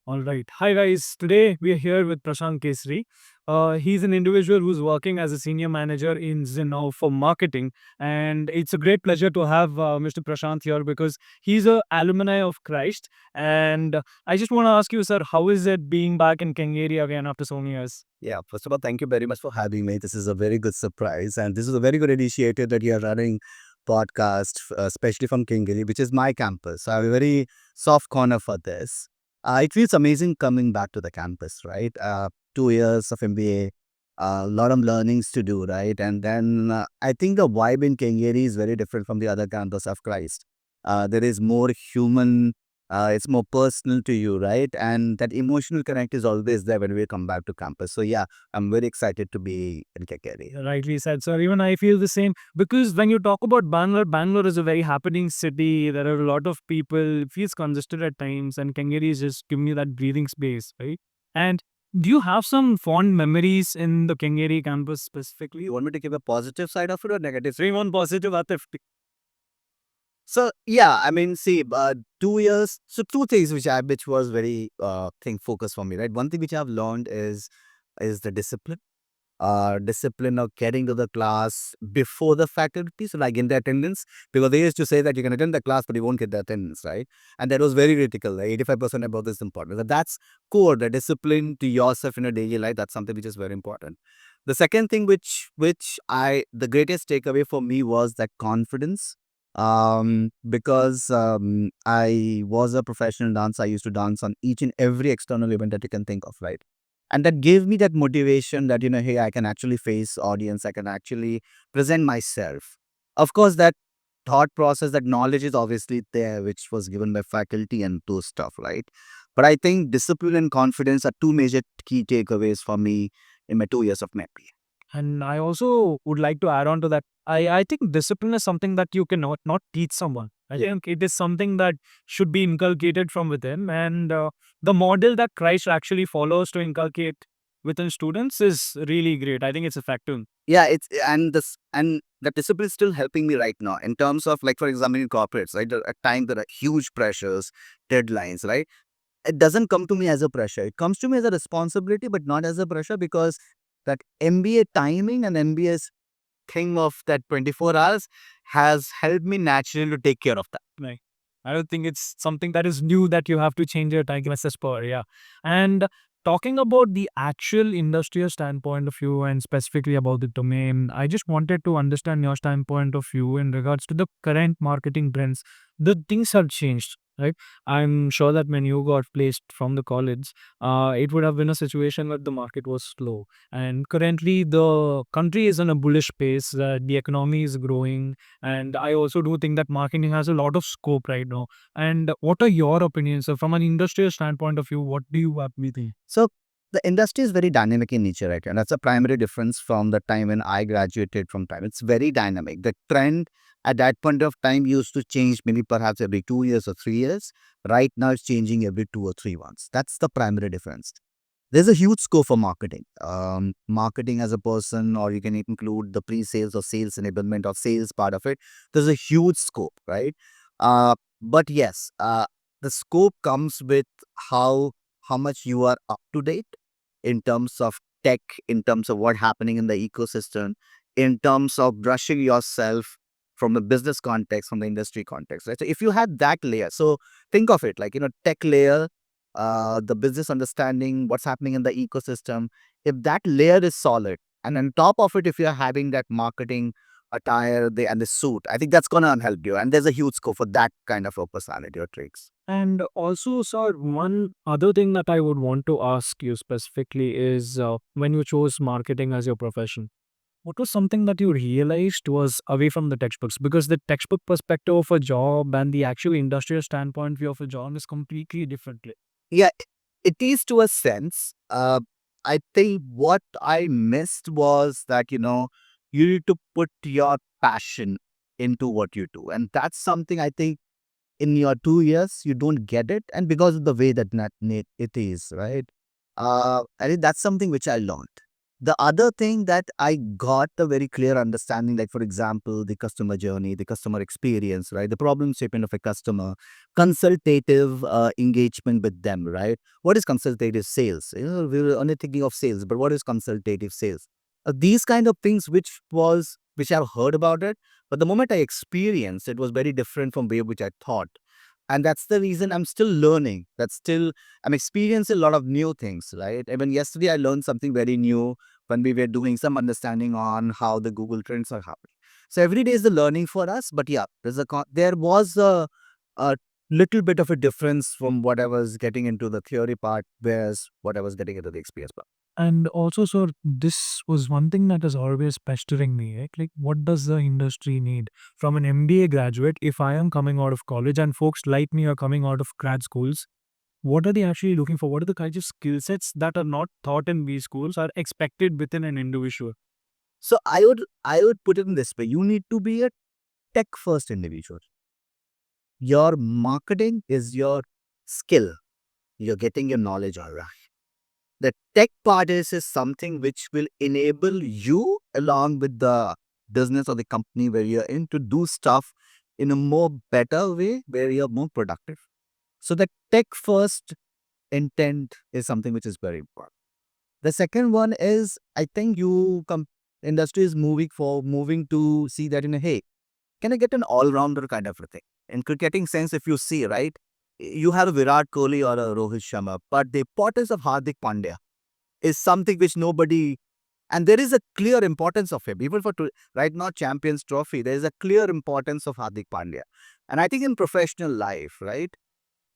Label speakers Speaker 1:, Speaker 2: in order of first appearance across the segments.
Speaker 1: All right. Hi, guys. Today we are here with Prashant Kesri. He's an individual who's working as a senior manager in Zinnow for marketing. And it's a great pleasure to have Mr. Prashant here because he's a alumni of Christ. And I just want to ask you, sir, how is it being back in Kengeri again after so many years?
Speaker 2: Yeah, first of all, thank you very much for having me. This is a very good surprise, and this is a very good initiative that you are running podcast, especially from Kingiri, which is my campus. So I have a very soft corner for this. It feels amazing coming back to the campus, right? 2 years of MBA, a lot of learnings to do, right? And then I think the vibe in Kingiri is very different from the other campus of Christ. There is more human, it's more personal to you, right? And that emotional connect is always there when we come back to campus. So yeah, I'm very excited to be in Kekeri.
Speaker 1: Rightly said, sir. Even I feel the same because when you talk about Bangalore, Bangalore is a very happening city. There are a lot of people. It feels congested at times, and Kangeri is just giving me that breathing space, right? And do you have some fond memories in the Kangeri campus specifically?
Speaker 2: You want me to give a positive side of it or negative?
Speaker 1: Three one positive, Atif.
Speaker 2: So yeah, I mean, see, 2 years. So two things which was very thing focus for me, right? One thing which I've learned is the discipline. Discipline of getting to the class before the faculty, so like in the attendance, because they used to say that you can attend the class but you won't get the attendance, right? And that was very critical. 85% about this important. So that's core, the discipline to yourself in a daily life. That's something which is very important. The second thing which I the greatest takeaway for me was that confidence. Because I was a professional dancer. I used to dance on each and every external event that you can think of, right? And that gave me that motivation that, hey, I can actually face audience, I can actually present myself. Of course, that thought process, that knowledge is obviously there, which was given by faculty and those stuff, right? But I think discipline and confidence are two major key takeaways for me in my 2 years of MBA.
Speaker 1: And I also would like to add on to that. I think discipline is something that you cannot not teach someone. I think it is something that should be inculcated from within. And the model that Christ actually follows to inculcate within students is really great. I think it's effective.
Speaker 2: Yeah, it's and the discipline is still helping me right now in terms of, like, for example, in corporates, right? At times there are huge pressures, deadlines, right? It doesn't come to me as a pressure. It comes to me as a responsibility, but not as a pressure, because that MBA timing and MBA's thing of that 24 hours has helped me naturally to take care of that.
Speaker 1: Right. I don't think it's something that is new that you have to change your time message per. Yeah. And talking about the actual industrial standpoint of view and specifically about the domain, I just wanted to understand your standpoint of view in regards to the current marketing trends. The things have changed, right? I'm sure that when you got placed from the college, it would have been a situation where the market was slow. And currently, the country is in a bullish pace. The economy is growing, and I also do think that marketing has a lot of scope right now. And what are your opinions? So from an industrial standpoint of view, what do you have me think?
Speaker 2: So the industry is very dynamic in nature, right? And that's a primary difference from the time when I graduated from time. It's very dynamic. The trend at that point of time used to change maybe perhaps every 2 years or 3 years. Right now it's changing every 2 or 3 months. That's the primary difference. There's a huge scope for marketing. Marketing as a person, or you can include the pre-sales or sales enablement or sales part of it. There's a huge scope, right? But yes, the scope comes with how much you are up to date in terms of tech, in terms of what happening in the ecosystem, in terms of brushing yourself from the business context, from the industry context, right? So if you had that layer, so think of it like, tech layer, the business understanding, what's happening in the ecosystem. If that layer is solid, and on top of it, if you're having that marketing attire and the suit, I think that's gonna help you. And there's a huge scope for that kind of a personality or traits.
Speaker 1: And also, sir, one other thing that I would want to ask you specifically is when you chose marketing as your profession, what was something that you realized was away from the textbooks? Because the textbook perspective of a job and the actual industrial standpoint view of a job is completely different.
Speaker 2: Yeah, it is to a sense. I think what I missed was that, you need to put your passion into what you do. And that's something I think in your 2 years, you don't get it. And because of the way that it is, right? I think that's something which I learned. The other thing that I got a very clear understanding, like for example, the customer journey, the customer experience, right? The problem statement of a customer, consultative engagement with them, right? What is consultative sales? We were only thinking of sales, but what is consultative sales? These kind of things, which I've heard about it, but the moment I experienced, it was very different from way which I thought, and that's the reason I'm still learning. I'm experiencing a lot of new things, right? Even yesterday, I learned something very new when we were doing some understanding on how the Google Trends are happening. So every day is the learning for us. But yeah, there was a little bit of a difference from what I was getting into the theory part, whereas what I was getting into the experience part.
Speaker 1: And also, sir, this was one thing that is always pestering me. Right? Like, what does the industry need from an MBA graduate? If I am coming out of college and folks like me are coming out of grad schools, what are they actually looking for? What are the kind of skill sets that are not taught in these schools are expected within an individual?
Speaker 2: So I would put it in this way: you need to be a tech first individual. Your marketing is your skill. You're getting your knowledge all right. The tech part is something which will enable you along with the business or the company where you're in to do stuff in a more better way where you're more productive. So the tech first intent is something which is very important. The second one is, I think industry is moving to see that in a, hey, can I get an all-rounder kind of a thing? In cricketing sense, if you see, right, you have a Virat Kohli or a Rohit Sharma, but the importance of Hardik Pandya is something which nobody, and there is a clear importance of him. Even right now, Champions Trophy, there is a clear importance of Hardik Pandya. And I think in professional life, right,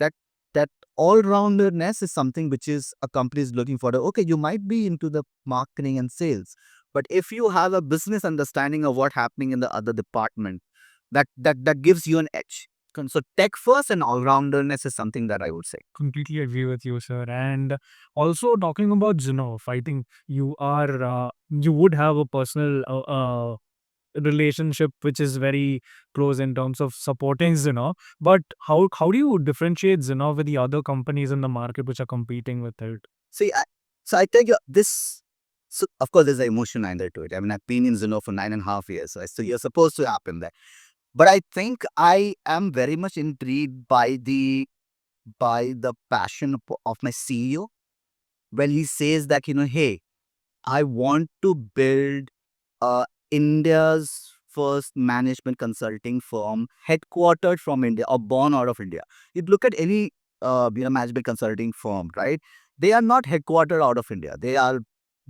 Speaker 2: that that all-rounderness is something which is a company is looking for. Okay, you might be into the marketing and sales, but if you have a business understanding of what's happening in the other department, that gives you an edge. So tech first and all-rounderness is something that I would say.
Speaker 1: Completely agree with you, sir. And also talking about Zinov, I think you would have a personal relationship which is very close in terms of supporting Zinov. But how do you differentiate Zinov with the other companies in the market which are competing with it?
Speaker 2: See, so I tell you this. So of course, there's an emotion angle to it. I mean, I've been in Zeno for 9.5 years, so you're supposed to happen there. But I think I am very much intrigued by the passion of my CEO when he says that, hey, I want to build India's first management consulting firm headquartered from India or born out of India. You look at any management consulting firm, right? They are not headquartered out of India. They are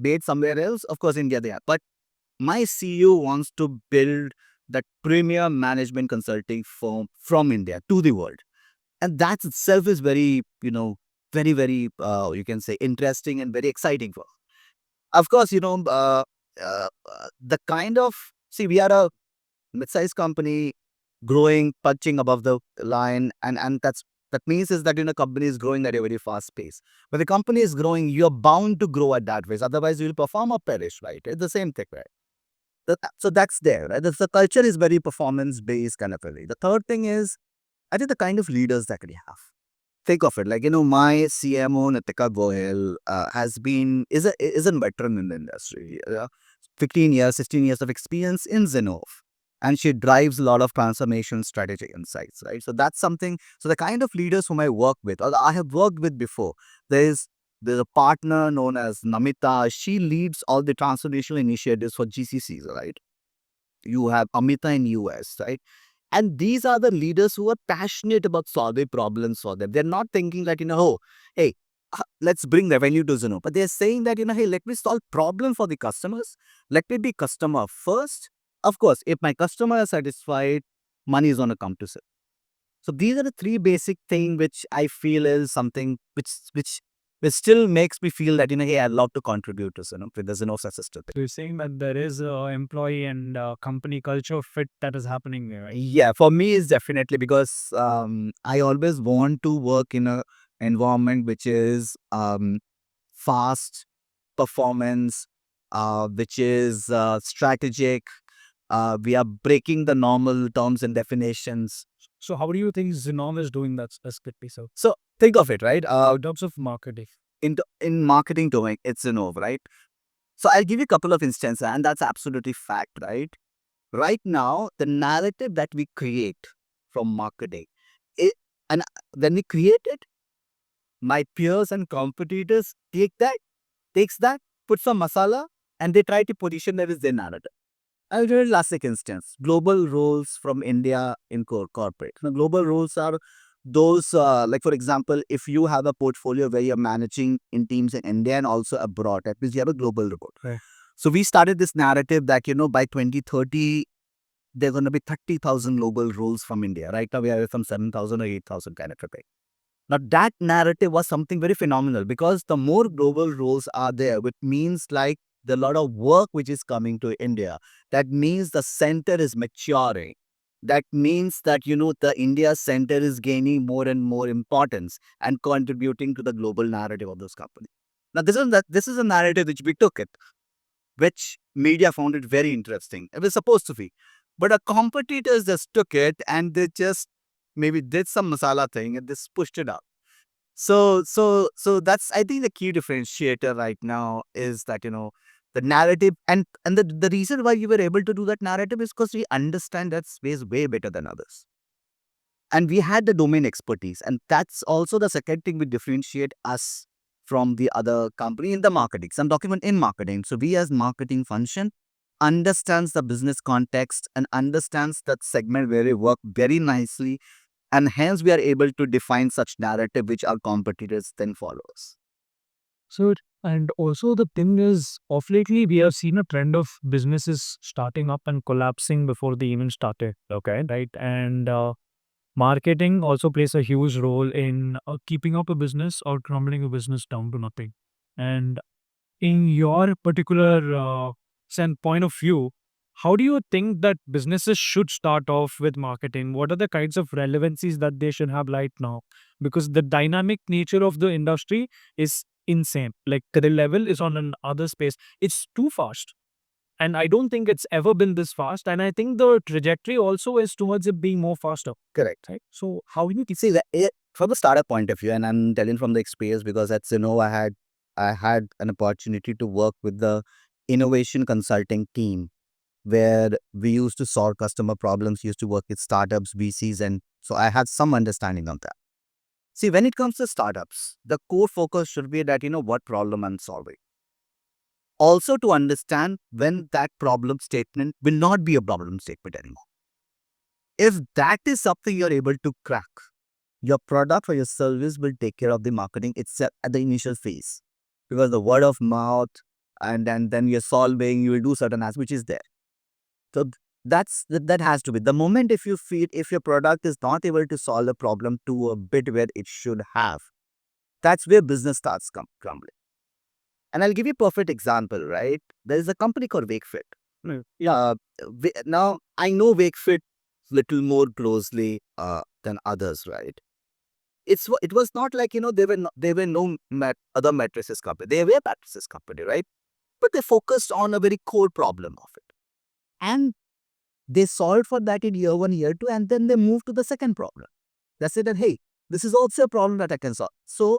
Speaker 2: based somewhere else. Of course, India they are. But my CEO wants to build that premier management consulting firm from India to the world. And that itself is very, very, very, you can say, interesting and very exciting for. Of course, the kind of, see, we are a mid-sized company growing, punching above the line, and that means is that company is growing at a very fast pace. When the company is growing, you're bound to grow at that pace. Otherwise, you will perform or perish, right? It's the same thing, right? So that's there, right? The culture is very performance-based kind of a way. The third thing is, I think the kind of leaders that we have. Think of it like, my CMO, Nitika Goyal, is a veteran in the industry. 15 years, 16 years of experience in Zenov. And she drives a lot of transformation strategy insights, right? So that's something. So the kind of leaders whom I work with, or I have worked with before, there's a partner known as Namita. She leads all the transformational initiatives for GCCs, right? You have Amita in US, right? And these are the leaders who are passionate about solving problems for them. They're not thinking that, oh, hey, let's bring revenue to Zeno. But they're saying that, hey, let me solve problem for the customers. Let me be customer first. Of course, if my customer is satisfied, money is going to come to Zeno. So these are the three basic things which I feel is something which still makes me feel that, hey, I'd love to contribute to Zeno with the Zeno assistant.
Speaker 1: So you're saying that there is a employee and company culture fit that is happening there, right?
Speaker 2: Yeah, for me it's definitely because I always want to work in a environment which is fast performance, which is strategic. We are breaking the normal terms and definitions.
Speaker 1: So how do you think Zinov is doing that specifically, sir?
Speaker 2: So think of it, right?
Speaker 1: In terms of marketing.
Speaker 2: In marketing domain, it's Innov, right? So I'll give you a couple of instances, and that's absolutely fact, right? Right now, the narrative that we create from marketing, it, and when we create it, my peers and competitors takes that, put some masala, and they try to position that as their narrative. I'll give you a classic instance. Global roles from India in corporate. Now, global roles are those, like for example, if you have a portfolio where you're managing in teams in India and also abroad, that means you have a global role.
Speaker 1: Right.
Speaker 2: So we started this narrative that, by 2030, there are going to be 30,000 global roles from India. Right now, we have some 7,000 or 8,000 kind of a thing. Now, that narrative was something very phenomenal because the more global roles are there, which means like the lot of work which is coming to India, that means the center is maturing. That means that, the India center is gaining more and more importance and contributing to the global narrative of those companies. Now, this is a narrative which we took it, which media found it very interesting. It was supposed to be. But our competitors just took it and they just maybe did some masala thing and just pushed it out. So that's, I think, the key differentiator right now is that, the narrative, and the reason why you were able to do that narrative is because we understand that space way better than others. And we had the domain expertise. And that's also the second thing we differentiate us from the other company in the marketing. So I'm talking about in marketing. So we as marketing function understands the business context and understands that segment where we work very nicely. And hence we are able to define such narrative which our competitors then follows.
Speaker 1: So, and also the thing is, of lately, we have seen a trend of businesses starting up and collapsing before they even started. Okay, right? And marketing also plays a huge role in keeping up a business or crumbling a business down to nothing. And in your particular point of view, how do you think that businesses should start off with marketing? What are the kinds of relevancies that they should have right now? Because the dynamic nature of the industry is insane. Like the level is on another space. It's too fast. And I don't think it's ever been this fast. And I think the trajectory also is towards it being more faster.
Speaker 2: Correct.
Speaker 1: Right. So how you
Speaker 2: See that from the startup point of view, and I'm telling from the experience because that's, I had an opportunity to work with the innovation consulting team where we used to solve customer problems, used to work with startups, VCs, and so I had some understanding of that. See, when it comes to startups, the core focus should be that, what problem I'm solving. Also to understand when that problem statement will not be a problem statement anymore. If that is something you're able to crack, your product or your service will take care of the marketing itself at the initial phase. Because the word of mouth and then you're solving, you will do certain as which is there. So that has to be. The moment if you feel if your product is not able to solve the problem to a bit where it should have, that's where business starts crumbling. And I'll give you a perfect example, right? There is a company called Wakefit.
Speaker 1: yeah.
Speaker 2: Now, I know Wakefit little more closely than others, right? It was not like, there were no other mattresses company. They were mattresses company, right? But they focused on a very core problem of it. And they solved for that in year one, year two, and then they moved to the second problem. They said that, hey, this is also a problem that I can solve. So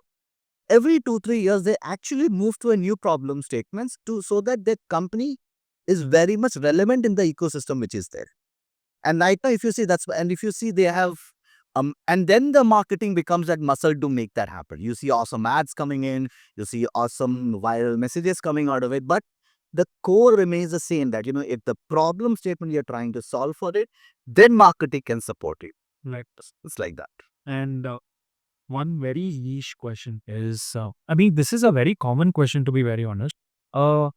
Speaker 2: every 2-3 years, they actually move to a new problem statements so that their company is very much relevant in the ecosystem which is there. And right now, if you see if you see they have, and then the marketing becomes that muscle to make that happen. You see awesome ads coming in, you see awesome viral messages coming out of it, but the core remains the same that, if the problem statement you're trying to solve for it, then marketing can support it.
Speaker 1: Right.
Speaker 2: It's like that.
Speaker 1: And one very niche question is, I mean, this is a very common question to be very honest. Uh,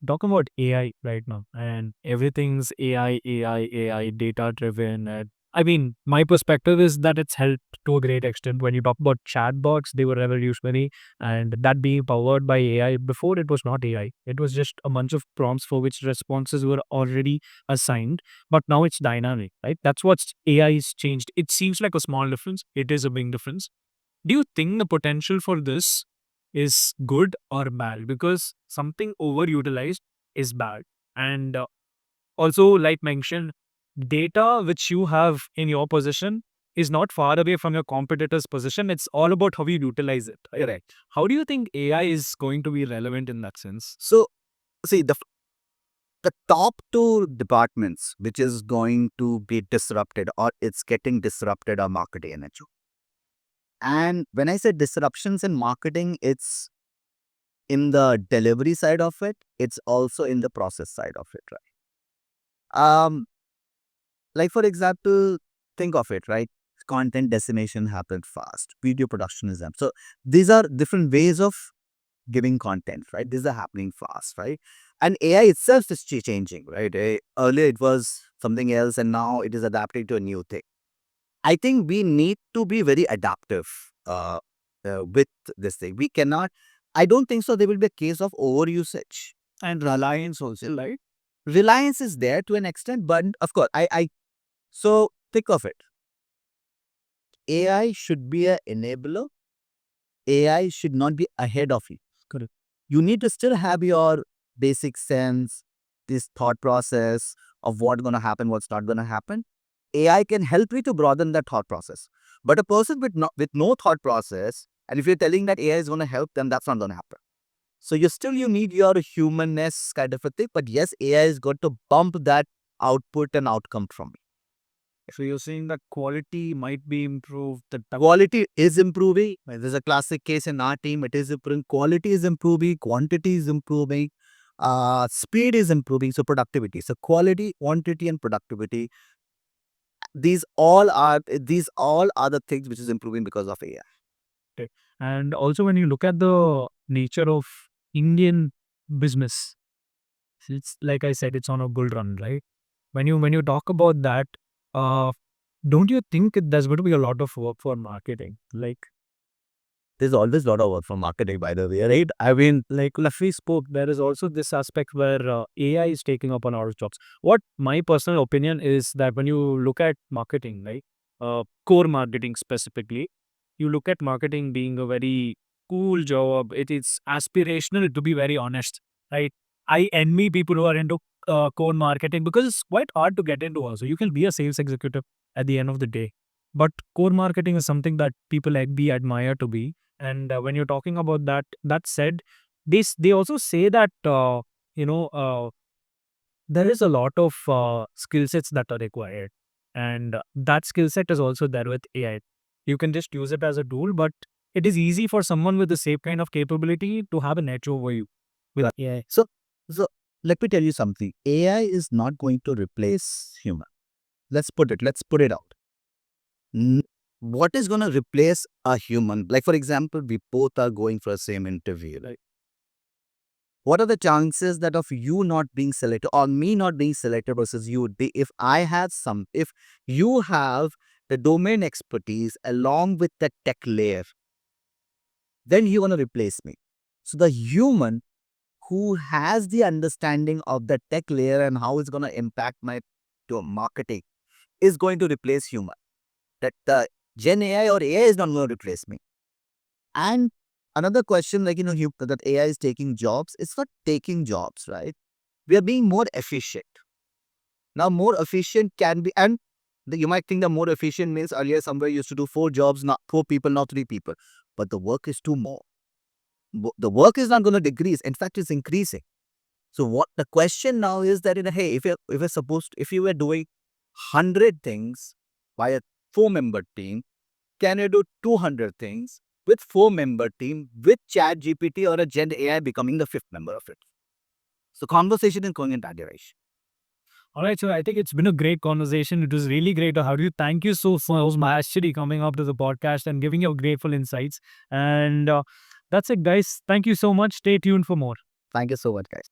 Speaker 1: talking about AI right now, and everything's AI, data driven. And I mean, my perspective is that it's helped to a great extent. When you talk about chatbots, they were revolutionary, and that being powered by AI. Before, it was not AI; it was just a bunch of prompts for which responses were already assigned. But now it's dynamic, right? That's what AI is changed. It seems like a small difference. It is a big difference. Do you think the potential for this is good or bad? Because something overutilized is bad. And also, like mentioned, data which you have in your possession is not far away from your competitor's position. It's all about how you utilize it. Right?
Speaker 2: Correct.
Speaker 1: How do you think AI is going to be relevant in that sense?
Speaker 2: So See, the top two departments which is going to be disrupted or it's getting disrupted are marketing and HR. And when I say disruptions in marketing, it's in the delivery side of it, it's also in the process side of it, right? Like for example, think of it, right? Content decimation happened fast, video production is up. So these are different ways of giving content, right? These are happening fast, right? And AI itself is changing, right? Earlier it was something else and now it is adapting to a new thing. I think we need to be very adaptive with this thing. We cannot, I don't think so there will be a case of overusage and reliance also, right? Reliance is there to an extent, but of course, so think of it. AI should be an enabler. AI should not be ahead of you.
Speaker 1: Correct.
Speaker 2: You need to still have your basic sense, this thought process of what's going to happen, what's not going to happen. AI can help you to broaden that thought process. But a person with no thought process, and if you're telling that AI is going to help them, that's not going to happen. So you need your humanness kind of a thing. But yes, AI is going to bump that output and outcome from you.
Speaker 1: So you're saying that quality might be improved.
Speaker 2: Quality is improving. There's a classic case in our team. It is improving. Quality is improving. Quantity is improving. Speed is improving. So productivity. So quality, quantity, and productivity. These all are the things which is improving because of AI.
Speaker 1: Okay. And also, when you look at the nature of Indian business, it's like I said, it's on a bull run, right? When you talk about that, uh, don't you think there's going to be a lot of work for marketing? Like
Speaker 2: There's always a lot of work for marketing, by the way, right? I mean,
Speaker 1: like Lafi spoke, there is also this aspect where AI is taking up on our jobs. What my personal opinion is that when you look at marketing, right, core marketing specifically, you look at marketing being a very cool job. It is aspirational, to be very honest, right? I envy people who are into core marketing because it's quite hard to get into. Also, you can be a sales executive at the end of the day, but core marketing is something that people like be admire to be. And when you're talking about that, that said, they also say that you know there is a lot of skill sets that are required, and that skill set is also there with AI. You can just use it as a tool, but it is easy for someone with the same kind of capability to have an edge over you with AI.
Speaker 2: so let me tell you something. AI is not going to replace human. Let's put it out. What is going to replace a human? Like, for example, we both are going for the same interview. Right? What are the chances that of you not being selected or me not being selected versus you would be if you have the domain expertise along with the tech layer, then you're going to replace me. So the human who has the understanding of the tech layer and how it's going to impact my marketing is going to replace human. That the Gen AI or AI is not going to replace me. And another question, like, that AI is taking jobs. It's not taking jobs, right? We are being more efficient. Now, more efficient can be, and you might think the more efficient means earlier somewhere used to do 4 jobs, not 4 people, not 3 people. But the work is too more. The work is not going to decrease. In fact, it's increasing. So what the question now is that, hey, if you were doing 100 things by a 4-member team, can you do 200 things with 4-member team with Chat GPT or a Gen AI becoming the 5th member of it? So conversation is going in that direction.
Speaker 1: All right, so I think it's been a great conversation. It was really great to have you. Thank you so much actually coming up to the podcast and giving your grateful insights. And that's it, guys. Thank you so much. Stay tuned for more.
Speaker 2: Thank you so much, guys.